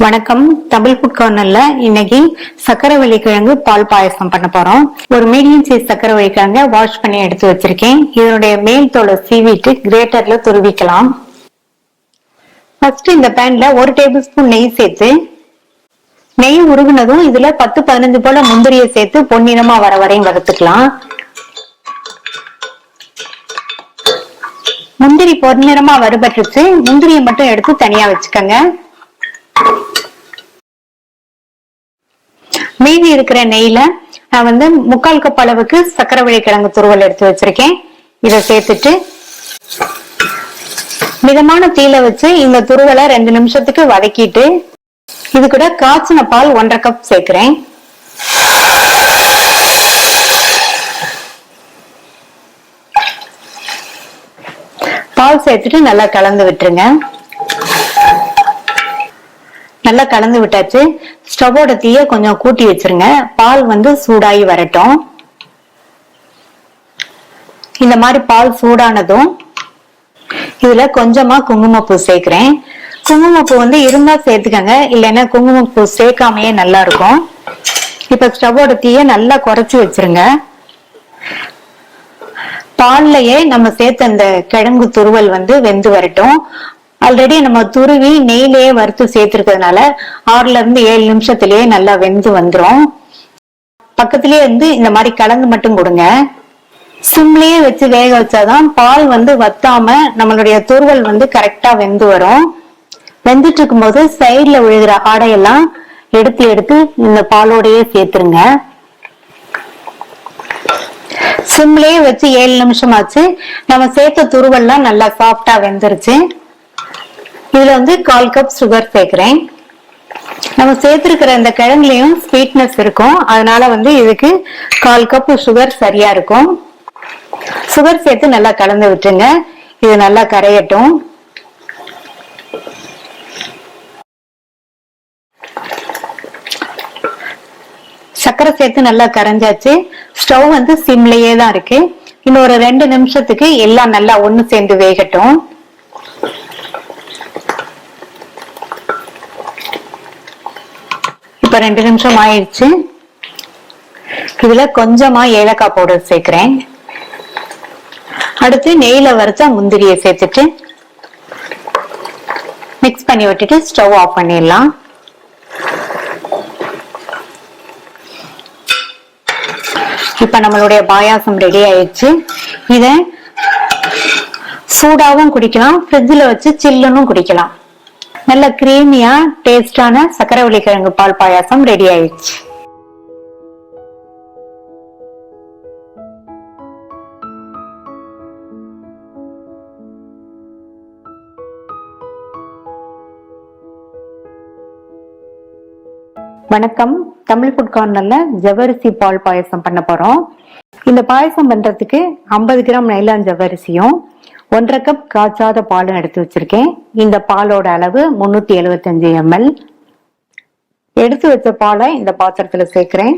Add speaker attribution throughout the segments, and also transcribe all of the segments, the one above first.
Speaker 1: வணக்கம். தமிழ் ஃபுட் கார்னர்ல இன்னைக்கு சக்கரவள்ளி கிழங்கு பால் பாயசம் பண்ண போறோம். ஒரு மீடியம் சைஸ் சக்கரவள்ளி கிழங்க வாஷ் பண்ணி எடுத்து வச்சிருக்கேன். இதனுடைய மேல் தோலை சீவிட்டு கிரேட்டர்ல துருவிக்கலாம். ஃபர்ஸ்ட் இந்த பேன்ல 1 டேபிள் ஸ்பூன் நெய் சேர்த்து, நெய் உருகுனதும் இதுல 10-15 போல முந்திரியை சேர்த்து பொன்னிறமா வர வரையும் வறுத்துக்கலாம். முந்திரி பொன்னிறமா வறுபட்டுச்சு. முந்திரியை மட்டும் எடுத்து தனியா வச்சுக்கோங்க. மீதி இருக்கிற நெய்ல நான் 3/4 கப் அளவுக்கு சக்கரவள்ளி கிழங்கு துருவல் எடுத்து வச்சிருக்கேன். இதை சேர்த்துட்டு மிதமான தீயில வச்சு இந்த துருவலை 2 நிமிஷத்துக்கு வதக்கிட்டு இது கூட காய்ச்சின பால் 1/2 கப் சேர்க்கிறேன். பால் சேர்த்துட்டு நல்லா கலந்து விட்டுருங்க. நல்லா கலந்து விட்டாச்சு. ஸ்டவோட தீய கொஞ்சம் கூட்டி வச்சிருங்க. பால் சூடாகி வரட்டும். இந்த மாதிரி பால் சூடானதும் இதுல கொஞ்சமா குங்குமப்பூ சேர்க்கிறேன். குங்குமப்பூ இருந்தா சேர்த்துக்கங்க, இல்லைன்னா குங்குமப்பூ சேர்க்காமையே நல்லா இருக்கும். இப்ப ஸ்டவோட தீய நல்லா குறைச்சு வச்சிருங்க. பால்லயே நம்ம சேர்த்த அந்த கிழங்கு துருவல் வெந்து வரட்டும். ஆல்ரெடி நம்ம துருவி நெய்லயே வறுத்து சேர்த்திருக்கிறதுனால 6-7 நிமிஷத்திலேயே நல்லா வெந்து வந்துடும். பக்கத்திலேயே இந்த மாதிரி கலந்து மட்டும் கொடுங்க. சிம்லயே வச்சு வேக வச்சாதான் பால் வத்தாம நம்மளுடைய துருவல் கரெக்டா வெந்து வரும். வெந்துட்டு இருக்கும் போது சைட்ல விழுகிற ஆடையெல்லாம் எடுத்து இந்த பாலோடையே சேர்த்துருங்க. சிம்லயே வச்சு 7 நிமிஷம் ஆச்சு. நம்ம சேர்த்த துருவல்லாம் நல்லா சாஃப்டா வெந்துருச்சு. இதுல 1/4 கப் சுகர் சேர்க்கிறேன். நம்ம சேர்த்திருக்கிற இந்த கிழங்குலயும் ஸ்வீட்னஸ் இருக்கும், அதனால இதுக்கு 1/4 கப் சுகர் சரியா இருக்கும். சுகர் சேர்த்து நல்லா கலந்து விட்டுருங்க. இது நல்லா கரையட்டும். சர்க்கரை சேர்த்து நல்லா கரைஞ்சாச்சு. ஸ்டவ் சிம்லயே தான் இருக்கு. இன்னும் ஒரு 2 நிமிஷத்துக்கு எல்லாம் நல்லா ஒண்ணு சேர்ந்து வேகட்டும். இப்ப 2 நிமிஷம் ஆயிடுச்சு. இதுல கொஞ்சமா ஏலக்காய் பவுடர் சேர்க்கிறேன். அடுத்து நெய்ல வறுத்த முந்திரியை சேர்த்துட்டு மிக்ஸ் பண்ணி விட்டுட்டு ஸ்டவ் ஆஃப் பண்ணிடலாம். இப்ப நம்மளுடைய பாயாசம் ரெடி ஆயிடுச்சு. இத சூடாவும் குடிக்கலாம், ஃப்ரிட்ஜ்ல வச்சு சில்லுன்னு குடிக்கலாம். நல்ல கிரீமியா டேஸ்டான சக்கரவள்ளி கிழங்கு பால் பாயாசம் ரெடி ஆயிடுச்சு. வணக்கம். தமிழ் ஃபுட் கார்னர்ல ஜவ்வரிசி பால் பாயசம் பண்ண போறோம். இந்த பாயசம் பண்றதுக்கு 50 கிராம் நைலான் ஜவ்வரிசியும் 1/2 கப் காய்ச்சாத பாலும் எடுத்து வச்சிருக்கேன். இந்த பாலோட அளவு 375 ml. எடுத்து வச்ச பாலை இந்த பாத்திரத்துல சேர்க்கிறேன்.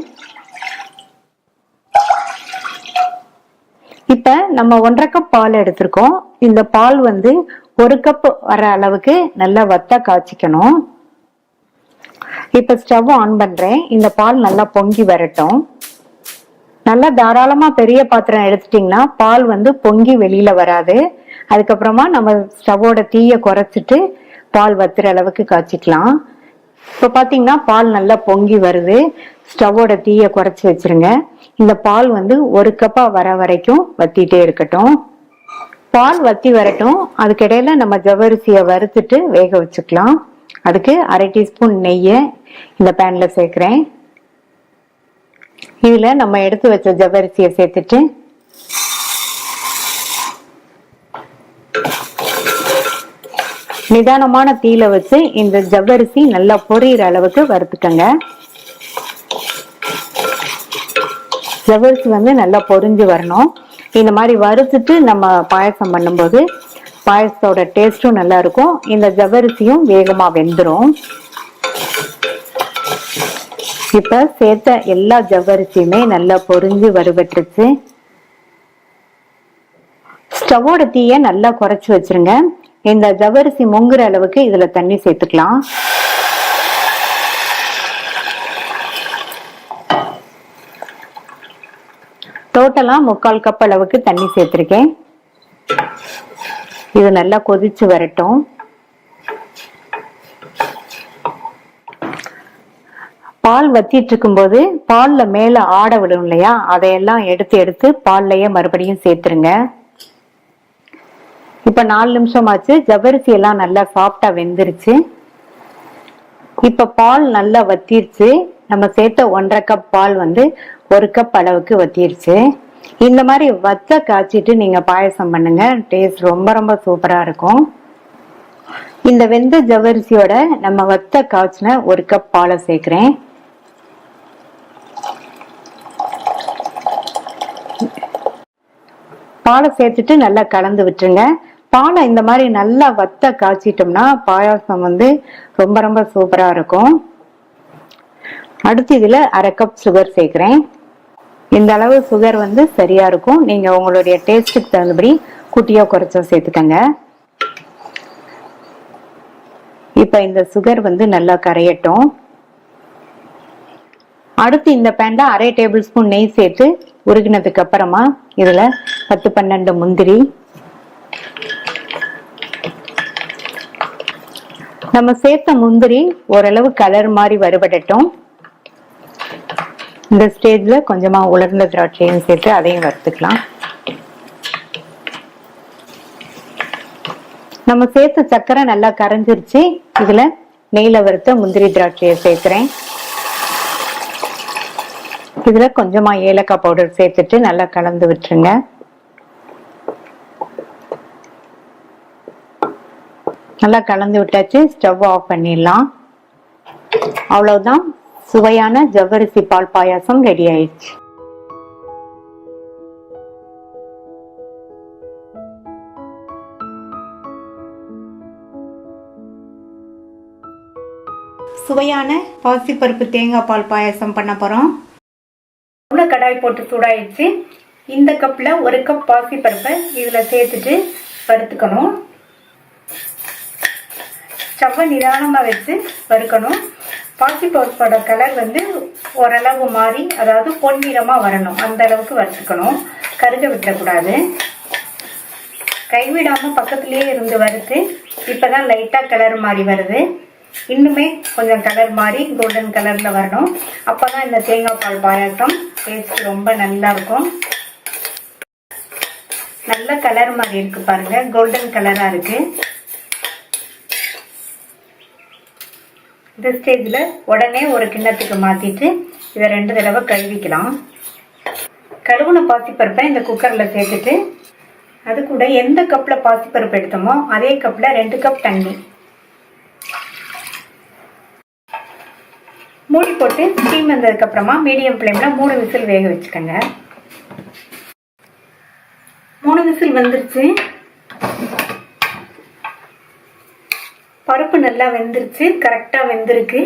Speaker 1: இப்ப நம்ம 1/2 கப் பால் எடுத்திருக்கோம். இந்த பால் 1 கப் வர அளவுக்கு நல்லா வத்த காய்ச்சிக்கணும். இப்ப ஸ்டவ் ஆன் பண்றேன். இந்த பால் நல்லா பொங்கி வரட்டும். நல்லா தாராளமா பெரிய பாத்திரம் எடுத்துட்டீங்கன்னா பால் பொங்கி வெளியில வராது. அதுக்கப்புறமா நம்ம ஸ்டவோட தீய குறைச்சிட்டு பால் வத்துற அளவுக்கு காய்ச்சிக்கலாம். இப்ப பாத்தீங்கன்னா பால் நல்லா பொங்கி வருது. ஸ்டவோட தீய குறைச்சி வச்சிருங்க. இந்த பால் 1 கப்பா வர வரைக்கும் வத்திட்டே இருக்கட்டும். பால் வத்தி வரட்டும். அதுக்கிடையில நம்ம ஜவ்வரிசிய வறுத்துட்டு வேக வச்சுக்கலாம். அதுக்கு 1/2 டீஸ்பூன் நெய்ய இந்த பேன்ல சேர்க்கிறேன். இதுல நம்ம எடுத்து வச்ச ஜவ்வரிசிய சேர்த்துட்டு நிதானமான தீயில வச்சு இந்த ஜவ்வரிசி நல்லா பொரியிற அளவுக்கு வறுத்துக்கங்க. ஜவ்வரிசி நல்லா பொரிஞ்சு வரணும். இந்த மாதிரி வறுத்துட்டு நம்ம பாயசம் பண்ணும்போது பாயசத்தோட டேஸ்டும் நல்லா இருக்கும். இந்த ஜவ்வரிசியும் வேகமா வெந்துடும். இப்ப சேர்த்த எல்லா ஜவ்வரிசியுமே நல்லா பொரிஞ்சு வறுபட்டுருச்சு. ஸ்டவோட தீய நல்லா குறைச்சு வச்சிருங்க. இந்த ஜவ்வரிசி முங்குற அளவுக்கு இதுல தண்ணி சேர்த்துக்கலாம். டோட்டலா 3/4 கப் அளவுக்கு தண்ணி சேர்த்திருக்கேன். இது நல்லா கொதிச்சு வரட்டும். பால் வத்திட்டு இருக்கும்போது பால்ல மேல ஆடை விடும் இல்லையா, அதையெல்லாம் எடுத்து எடுத்து பால்லயே மறுபடியும் சேர்த்துருங்க. இப்ப 4 நிமிஷம் ஆச்சு. ஜவ்வரிசி எல்லாம் நல்லா சாஃப்டா வெந்துருச்சு. இப்ப பால் நல்லா வத்திருச்சு. நம்ம சேர்த்த 1/2 கப் பால் 1 கப் அளவுக்கு வத்திருச்சு. இந்த மாதிரி வத்த காய்ச்சிட்டு நீங்க பாயசம் பண்ணுங்க. டேஸ்ட் ரொம்ப ரொம்ப சூப்பரா இருக்கும். இந்த வெந்த ஜவ்வரிசியோட நம்ம வத்த காய்ச்சின 1 கப் பாலை சேர்க்கிறேன். பாலை சேர்த்துட்டு நல்லா கலந்து விட்டுருங்க. பாலை இந்த மாதிரி நல்லா வத்த காய்ச்சிட்டோம்னா பாயாசம் ரொம்ப ரொம்ப சூப்பரா இருக்கும். அடுத்து இதுல 1/2 கப் சுகர் சேர்க்கிறேன். இந்த அளவு சுகர் சரியா இருக்கும். நீங்க உங்களுடைய டேஸ்டுக்கு தகுந்தபடி குட்டியா குறைச்சா சேர்த்துக்கங்க. இப்ப இந்த சுகர் நல்லா கரையட்டும். அடுத்து இந்த பேன்ல 1/2 டேபிள் ஸ்பூன் நெய் சேர்த்து உருகினதுக்கு அப்புறமா இதுல 10-12 முந்திரி, நம்ம சேர்த்த முந்திரி ஓரளவு கலர் மாதிரி வறுபடட்டும். இந்த ஸ்டேஜ்ல கொஞ்சமா உலர்ந்த திராட்சையும் சேர்த்து அதையும் வறுத்துக்கலாம். நம்ம சேர்த்த சர்க்கரை நல்லா கரைஞ்சிருச்சு. இதுல நெய்ல வறுத்த முந்திரி திராட்சையை சேர்க்கிறேன். இதுல கொஞ்சமா ஏலக்காய் பவுடர் சேர்த்துட்டு நல்லா கலந்து விட்டுருங்க. நல்லா கலந்து விட்டாச்சு. ஸ்டவ் ஆஃப் பண்ணிடலாம். அவ்வளவுதான், சுவையான ஜவ்வரிசி பால் பாயாசம் ரெடி ஆயிடுச்சு. சுவையான பாசிப்பருப்பு தேங்காய் பால் பாயாசம் பண்ண போறோம். கடாய் போட்டு சூடாயிடுச்சு. இந்த கப்ல 1 கப் பாசிப்பருப்பை இதுல சேர்த்துட்டு வறுத்துக்கணும். ஸ்டவ்வை நிதானமா வச்சு வறுக்கணும். பாசிப்பருப்போட கலர் ஓரளவு மாறி, அதாவது பொன்னிறமா வரணும். அந்த அளவுக்கு வறுத்துக்கணும். கருக விட்டுறக்கூடாது. கைவிடாம பக்கத்திலேயே இருந்து வறுத்து இப்பதான் லைட்டா கலர் மாறி வருது. இன்னுமே கொஞ்சம் கலர் மாறி கோல்டன் கலர்ல வரணும். அப்பதான் இந்த தேங்காய் பால் பாயாசம் டேஸ்ட் ரொம்ப நல்லா இருக்கும். நல்ல கலர் மாதிரி இருக்கு பாருங்க, கோல்டன் கலரா இருக்கு. இந்த ஸ்டேஜ்ல உடனே ஒரு கிண்ணத்துக்கு மாத்திட்டு இதை 2 தடவை கழுவிக்கலாம். கழுவுன பாசிப்பருப்பை இந்த குக்கர்ல சேர்த்துட்டு அது கூட எந்த கப்ல பாசிப்பருப்பு எடுத்தோமோ அதே கப்ல 2 கப் தண்ணி மூடி போட்டு ஸ்டீம் வந்ததுக்கு அப்புறமா மீடியம் ஃப்ளேம்ல 3 விசில் வேக வச்சுக்கோங்க. 3 விசில் வந்துருச்சு. பருப்பு நல்லா வெந்துருச்சு, கரெக்டா வெந்திருக்கு.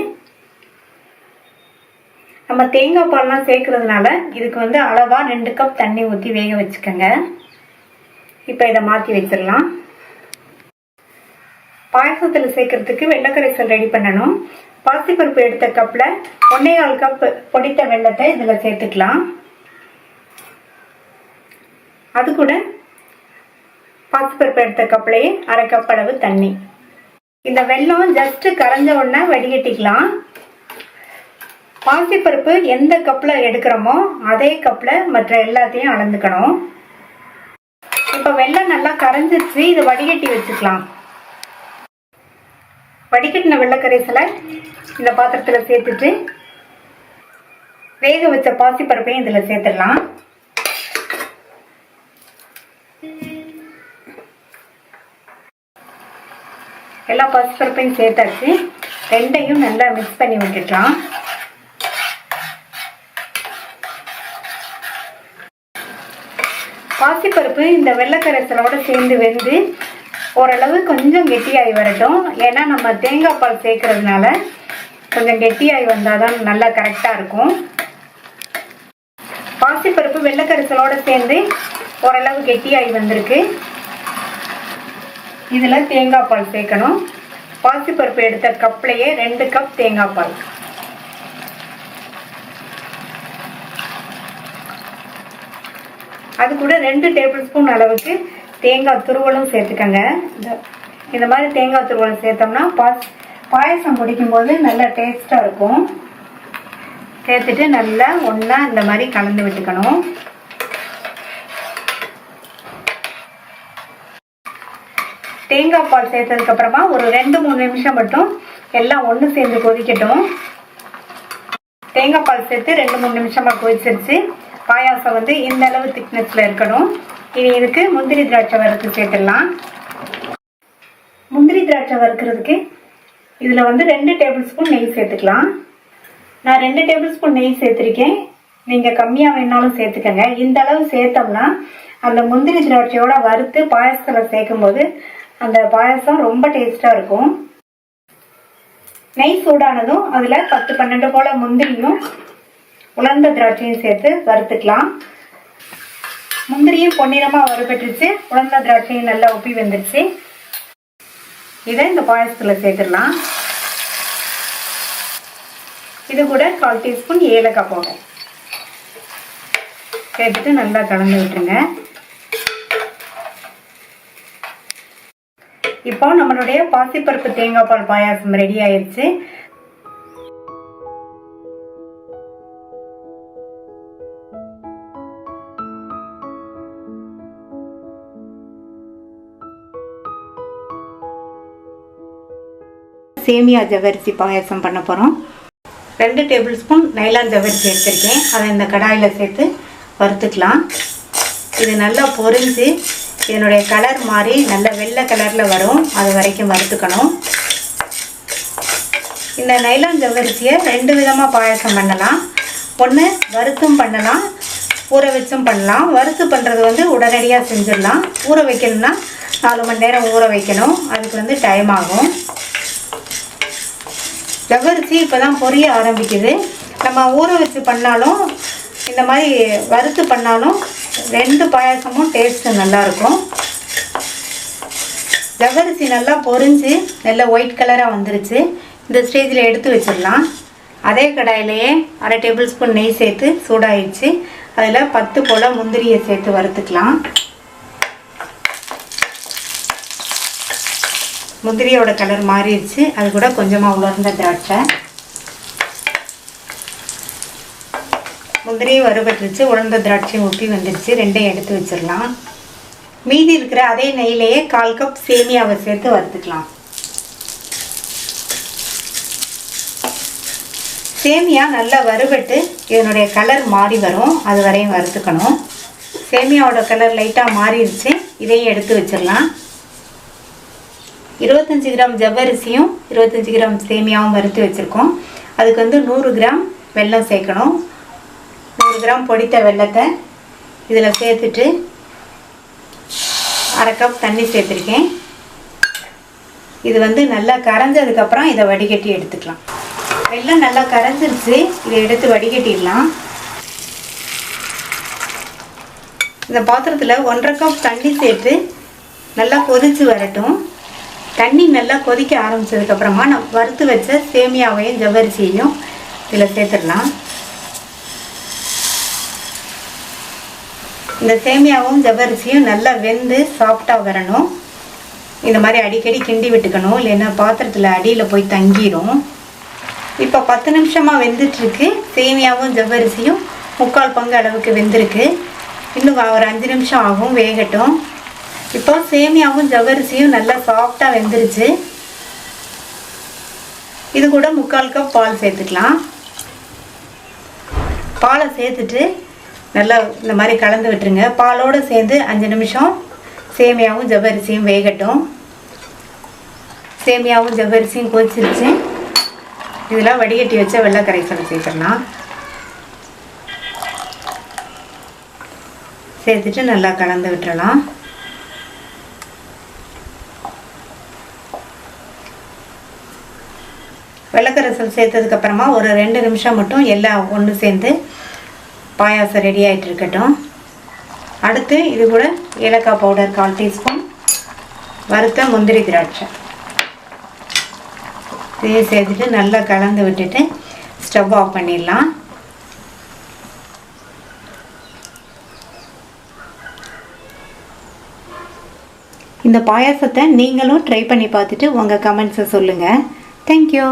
Speaker 1: நம்ம தேங்காய் பால்லாம் சேர்க்கறதுனால இதுக்கு அளவா 2 கப் தண்ணி ஊற்றி வேக வச்சுக்கோங்க. இப்ப இதை மாத்தி வச்சிடலாம். பாயசத்துல சேர்க்கறதுக்கு வெள்ளக்கரைசல் ரெடி பண்ணணும். பாசிப்பருப்பு எடுத்த கப்ல 1.25 கப் பொடித்த வெள்ளத்தை இதுல சேர்த்துக்கலாம். அது கூட பாசிப்பருப்பு எடுத்த கப்லயே 1/2 கப் அளவு தண்ணி. இந்த வெல்லம் ஜஸ்ட் கரைஞ்ச உடனே வடிகட்டிக்கலாம். பாசிப்பருப்பு எந்த கப்ல எடுக்கிறோமோ அதே கப்ல மற்ற எல்லாத்தையும் அளந்துக்கணும். இப்ப வெல்லம் நல்லா கரைஞ்சிருச்சு. இதை வடிகட்டி வச்சுக்கலாம். வடிகட்டின வெள்ளக்கரைசலை இந்த பாத்திரத்துல சேர்த்துட்டு வேக வச்ச பாசிப்பருப்பையும் இதுல சேர்த்துடலாம். எல்லா பாசிப்பருப்பையும் சேர்த்தாச்சு. ரெண்டையும் நல்லா மிக்ஸ் பண்ணி விட்டுக்கலாம். பாசிப்பருப்பு இந்த வெள்ளக்கரைசலோட சேர்ந்து வெந்து ஓரளவு கொஞ்சம் கெட்டியாகி வரட்டும். ஏன்னா நம்ம தேங்காய் பால் சேர்க்கறதுனால கொஞ்சம் கெட்டியாகி வந்தாதான் நல்லா கரெக்டா இருக்கும். பாசிப்பருப்பு வெள்ளக்கரைசலோட சேர்ந்து ஓரளவு கெட்டியாகி வந்திருக்கு. இதுல தேங்காய் பால் சேர்க்கணும். பாசிப்பருப்பு எடுத்த கப்லயே 2 கப் தேங்காய் பால். அது கூட 2 டேபிள் ஸ்பூன் அளவுக்கு தேங்காய் துருவலும் சேர்த்துக்கங்க. இந்த மாதிரி தேங்காய் துருவலும் சேர்த்தோம்னா பாயசம் குடிக்கும்போது நல்லா டேஸ்டா இருக்கும். சேர்த்துட்டு நல்லா ஒண்ணா இந்த மாதிரி கலந்து விட்டுக்கணும். தேங்காய் பால் சேர்த்ததுக்கு அப்புறமா ஒரு 2-3 நிமிஷம் மட்டும் எல்லாம் ஒன்று சேர்ந்து கொதிக்கட்டும். தேங்காய் பால் சேர்த்து 2-3 நிமிஷமா கொதிச்சிருச்சு. பாயாசம் வந்து இந்த அளவு திக்னஸ்ல இருக்கணும். இனி இதுக்கு முந்திரி திராட்சை வறுத்து சேர்த்துடலாம். முந்திரி திராட்சை வறுக்கிறதுக்கு இதுல வந்து 2 டேபிள் ஸ்பூன் நெய் சேர்த்துக்கலாம். நான் 2 டேபிள் ஸ்பூன் நெய் சேர்த்திருக்கேன். நீங்க கம்மியா வேணாலும் சேர்த்துக்கங்க. இந்த அளவு சேர்த்தோம்னா அந்த முந்திரி திராட்சையோட வறுத்து பாயசத்துல சேர்க்கும் போது அந்த பாயசம் ரொம்ப டேஸ்டா இருக்கும். நெய் சூடானதும் அதுல 10-12 போல முந்திரியும் உலர்ந்த திராட்சையும் சேர்த்து வறுத்துக்கலாம். முந்திரியும் பொன்னிறமா வறுபட்டுருச்சு. உலர்ந்த திராட்சையும் நல்லா உப்பி வந்துருச்சு. இதை இந்த பாயசத்துல சேர்த்துடலாம். இது கூட 1/4 டீஸ்பூன் ஏலக்காய் பவுடர் சேர்த்துட்டு நல்லா கலந்து விட்டுருங்க. இப்போ நம்மளுடைய பாசிப்பருப்பு தேங்காய் பால் பாயாசம் ரெடி ஆயிடுச்சு. சேமியா ஜவ்வரிசி பாயாசம் பண்ண போறோம். 2 டேபிள் ஸ்பூன் நைலான் ஜவ்வரிசி எடுத்திருக்கேன். அதை இந்த கடாயில் சேர்த்து வறுத்துக்கலாம். இது நல்லா பொரிஞ்சு இதனுடைய கலர் மாறி நல்ல வெள்ளை கலரில் வரும். அது வரைக்கும் வறுத்துக்கணும். இந்த நைலான் ஜவ்வரிசியை 2 விதமாக பாயாசம் பண்ணலாம். ஒன்று வறுத்தும் பண்ணலாம், ஊற வச்சும் பண்ணலாம். வறுத்து பண்ணுறது வந்து உடனடியாக செஞ்சிடலாம். ஊற வைக்கணும்னா 4 மணி நேரம் ஊற வைக்கணும். அதுக்கு வந்து டைம் ஆகும். ஜவ்வரிசி இப்போ தான் பொரிய ஆரம்பிக்குது. நம்ம ஊற வச்சு பண்ணாலும் இந்த மாதிரி வறுத்து பண்ணாலும் 2 பாயாசமும் டேஸ்ட்டு நல்லாயிருக்கும். ஜவ்வரிசி நல்லா பொரிஞ்சு நல்லா ஒயிட் கலராக வந்துருச்சு. இந்த ஸ்டேஜில் எடுத்து வச்சிடலாம். அதே கடாயிலேயே 1/2 டேபிள் ஸ்பூன் நெய் சேர்த்து சூடாயிடுச்சு. அதில் 10 போல் முந்திரியை சேர்த்து வறுத்துக்கலாம். முந்திரியோட கலர் மாறிடுச்சு. அது கூட கொஞ்சமாக உலர்ந்த திராட்சை. முந்திரியும் வறுபட்டுருச்சு. உலர்ந்த திராட்சையும் ஊற்றி வந்துடுச்சு. 2ஐயும் எடுத்து வச்சிடலாம். மீதி இருக்கிற அதே நெய்யிலேயே 1/4 கப் சேமியாவை சேர்த்து வறுத்துக்கலாம். சேமியா நல்லா வறுபட்டு இதனுடைய கலர் மாறி வரும். அது வரையும் வறுத்துக்கணும். சேமியாவோட கலர் லைட்டாக மாறிடுச்சு. இதையும் எடுத்து வச்சிடலாம். 25 கிராம் ஜவ்வரிசியும் 25 கிராம் சேமியாவும் வறுத்து வச்சுருக்கோம். அதுக்கு வந்து 100 கிராம் வெல்லம் சேர்க்கணும். 100 கிராம் பொடித்த வெல்லத்தை இதில் சேர்த்துட்டு 1/2 கப் தண்ணி சேர்த்துருக்கேன். இது வந்து நல்லா கரைஞ்சதுக்கப்புறம் இதை வடிகட்டி எடுத்துக்கலாம். வெல்லம் நல்லா கரைஞ்சிருச்சு. இதை எடுத்து வடிகட்டிடலாம். இந்த பாத்திரத்தில் 1/2 கப் தண்ணி சேர்த்து நல்லா கொதித்து வரட்டும். தண்ணி நல்லா கொதிக்க ஆரம்பிச்சதுக்கப்புறமா நம்ம வறுத்து வச்ச சேமியாவையும் ஜவ்வரிசியையும் இதில் சேர்த்துடலாம். இந்த சேமியாவும் ஜவ்வரிசியும் நல்லா வெந்து சாஃப்டாக வரணும். இந்த மாதிரி அடிக்கடி கிண்டி விட்டுக்கணும். இல்லைன்னா பாத்திரத்தில் அடியில் போய் தங்கிடும். இப்போ 10 நிமிஷமாக வெந்துட்டுருக்கு. சேமியாவும் ஜவ்வரிசியும் 3/4 பங்கு அளவுக்கு வெந்திருக்கு. இன்னும் ஒரு 5 நிமிஷம் ஆகும் வேகட்டும். இப்போ சேமியாவும் ஜவ்வரிசியும் நல்லா சாஃப்டாக வெந்துருச்சு. இது கூட 3/4 கப் பால் சேர்த்துக்கலாம். பாலை சேர்த்துட்டு நல்லா இந்த மாதிரி கலந்து விட்டுருங்க. பாலோடு சேர்ந்து 5 நிமிஷம் சேமியாவும் ஜவ்வரிசியும் வேகட்டும். சேமியாவும் ஜவ்வரிசியும் கொதிச்சிருச்சு. இதெல்லாம் வடிகட்டி வச்ச வெள்ளை கரைசல் சேர்த்துடலாம். சேர்த்துட்டு நல்லா கலந்து விட்டுறலாம். வெள்ளக்கரைசல் சேர்த்ததுக்கப்புறமா ஒரு 2 நிமிஷம் மட்டும் எல்லாம் ஒன்று சேர்ந்து பாயாசம் ரெடி ஆகிட்டு இருக்கட்டும். அடுத்து இது கூட ஏலக்காய் பவுடர் 1/4 டீஸ்பூன், வறுத்த முந்திரி திராட்சை இதையும் சேர்த்துட்டு நல்லா கலந்து விட்டுட்டு ஸ்டவ் ஆஃப் பண்ணிடலாம். இந்த பாயாசத்தை நீங்களும் ட்ரை பண்ணி பார்த்துட்டு உங்கள் கமெண்ட்ஸை சொல்லுங்கள். தேங்க்யூ.